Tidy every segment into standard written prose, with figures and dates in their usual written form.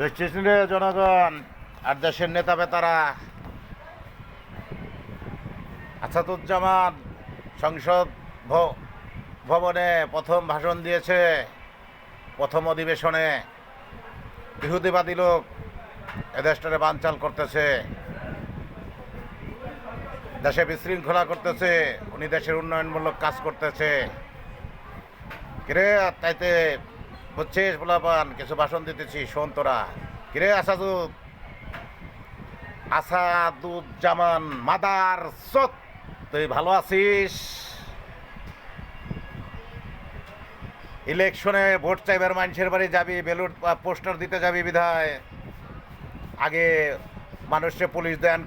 দেশটির জনগণ আর দেশের নেতা বেতারা আসাদুজ্জামান সংসদ ভবনে প্রথম ভাষণ দিয়েছে। প্রথম অধিবেশনে ইহুদিবাদী লোক এদেশটারে বানচাল করতেছে, দেশে বিশৃঙ্খলা করতেছে, উনি দেশের উন্নয়নমূলক কাজ করতেছে। কিরে তাইতে বুঝছিস বলাবান কিছু ভাষণ দিতেছি, শোন তোরা। কিরে আসাদুজ্জামান মাদার সত, তুই ভালো আছিস? ইলেকশনে ভোট চাইবার মানুষের বাড়ি যাবি, ব্যালট পোস্টার দিতে যাবি বিধায় আগে মানুষকে পুলিশ দেন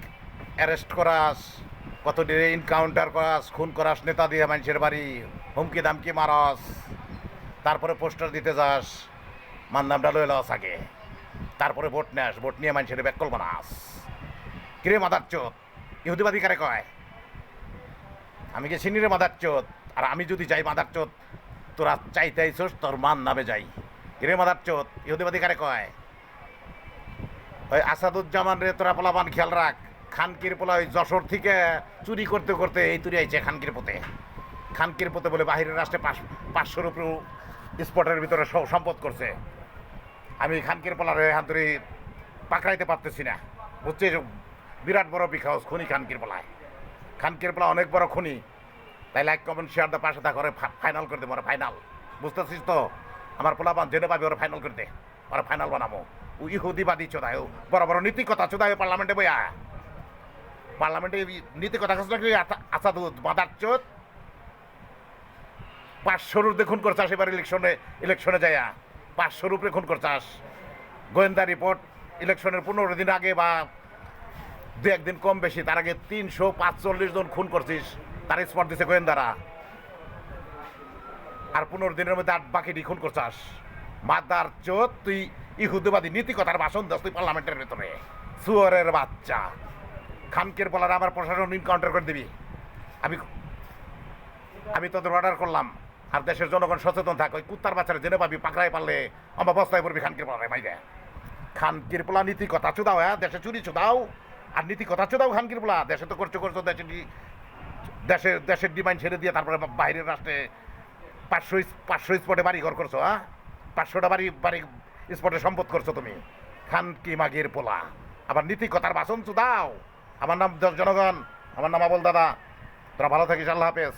অ্যারেস্ট করাস, কত ইনকাউন্টার করাস, খুন করাস নেতা দিয়ে মানুষের বাড়ি, হুমকি দামকি মারস, তারপরে পোস্টার দিতে যাস, মানদামটা লয়ে লস আগে, তারপরে ভোট নেস, ভোট নিয়ে মানুষের ব্যাকল বানাস। কিরে মাদার চোদ, ইহুদিবাদী কারে কয়? আমি কি চিনি রে মাদার চোদ? আর আমি যদি যাই মাদার চোদ, তোরা চাইতে আইসোস তোর মান নামে যাই। কিরে মাদার চোদ, ইহুদিবাদী কারে কয়? ওই আসাদুজ্জামান রে তোরা পোলাপান খেয়াল রাখ। খানকির পোলা ওই যশোর থেকে চুরি করতে করতে এই তুরি আইছে খানকির পোতে। খানকির পোতে বলে বাহিরের রাষ্ট্রে 500-র উপরে স্পটের ভিতরে সম্পদ করছে। আমি খানকির পোলার হাত ধরে পাকড়াইতে পারতেছি না, বুঝছিস? বিরাট বড় বিখাউস খুনি খানকির পোলায়। খানকির পোলা অনেক বড় খুনি। তাই লাইক কমেন্ট শেয়ার দা পাশে থাকা, ফাইনাল করে দে, ওরা ফাইনাল। বুঝতেছিস তো? আমার পোলাপান জেনে পাবি, ওরা ফাইনাল করে দে, ওরা ফাইনাল বানাবো। ও ইহুদিবাদী চোদায়, বড় বড় নীতি কথা চোদায় পার্লামেন্টে বইয়া। পার্লামেন্টে নীতি কথা কাজ রাখলে আসাদুদ মাদার চোদ 500-র দেখুন করছাস এবার ইলেকশনে যাইয়া 500-র উপরে খুন করছাস। গোয়েন্দা রিপোর্ট ইলেকশনের 15 দিন আগে বা 2-1 দিন কম বেশি তার আগে 345 জন খুন করছিস, তার স্পট দিছে গোয়েন্দারা। আর 15 দিনের মধ্যে 8 বাকিটি খুন করছাস। মাদার চোদ, তুই ইহুদিবাদী নীতি কথার ভাষণ দাস তুই পার্লামেন্টের ভেতরে, সুয়ারের বাচ্চা। খানকের বলার আবার প্রশাসন ইনকাউন্টার করে দিবি। আমি তোদের অর্ডার করলাম। আর দেশের জনগণ সচেতন থাক, ওই কুত্তার বাচ্চারা জেনে পাবি, পাকড়াই পারলে আমার বস্তায় পড়বি খানকির পোলা বাইরে। খানকির পোলা নীতি কথা চুদাও, হ্যাঁ দেশে চুরি চুদাও আর নীতি কথা চুদাও। খানকির পোলা দেশে তো করছো দেশের ডিমান্ড ছেড়ে দিয়ে তারপরে বাইরের রাষ্ট্রে 500 স্পটে বাড়ি ঘর করছো, হ্যাঁ 500টা বাড়ি স্পটে সম্পদ করছো তুমি। খানকি মাগির পোলা আবার নীতি কথার ভাষণ চুদাও। আমার নাম জনগণ, আমার নাম আবুল দাদা। তোরা ভালো থাকিস, আল্লাহ হাফেজ।